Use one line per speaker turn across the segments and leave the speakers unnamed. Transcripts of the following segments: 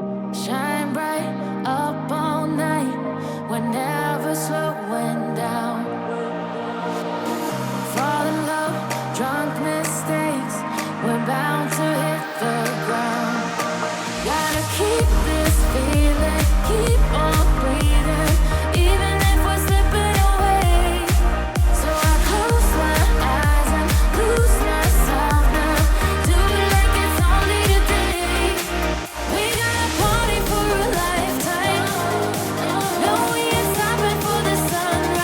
Shine bright up all night. We're never slowing down. Fall in love, drunk mistakes. We're bound to hit the ground. Gotta keep this feeling, keep on breathing, even if we're slipping away. So I close my eyes and lose myself now. Do it like it's only today. We got a party for a lifetime. No, we ain't stopping for the sunrise.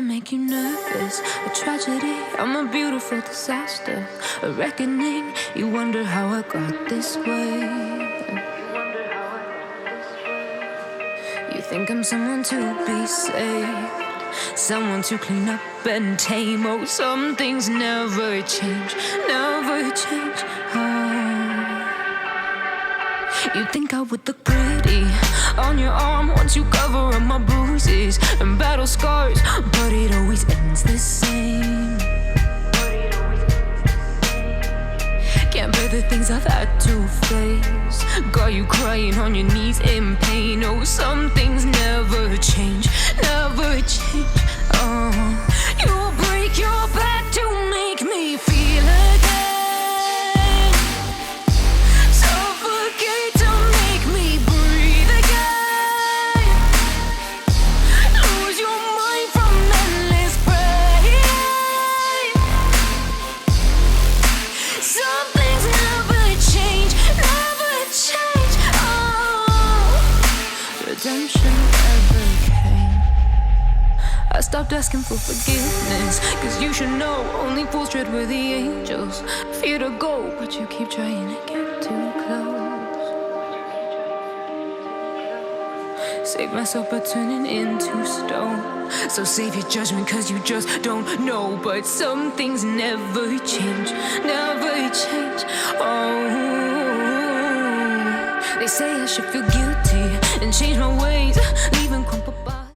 Make you nervous, a tragedy, I'm a beautiful disaster, a reckoning, you wonder how I got this way. You think I'm someone to be saved, someone to clean up and tame. Oh, some things never change, never change. You think I would look pretty on your arm once you cover up my bruises and battle scars, but it always ends the same. Can't bear the things I've had to face, got you crying on your knees in pain. Oh, some things never change, never change. You'll break your back to make me feel again. I stopped asking for forgiveness, cause you should know only fools tread where the angels fear to go, but you keep trying to get too close. Save myself by turning into stone, so save your judgment cause you just don't know. But some things never change, never change. Oh, they say I should feel guilty and change my ways.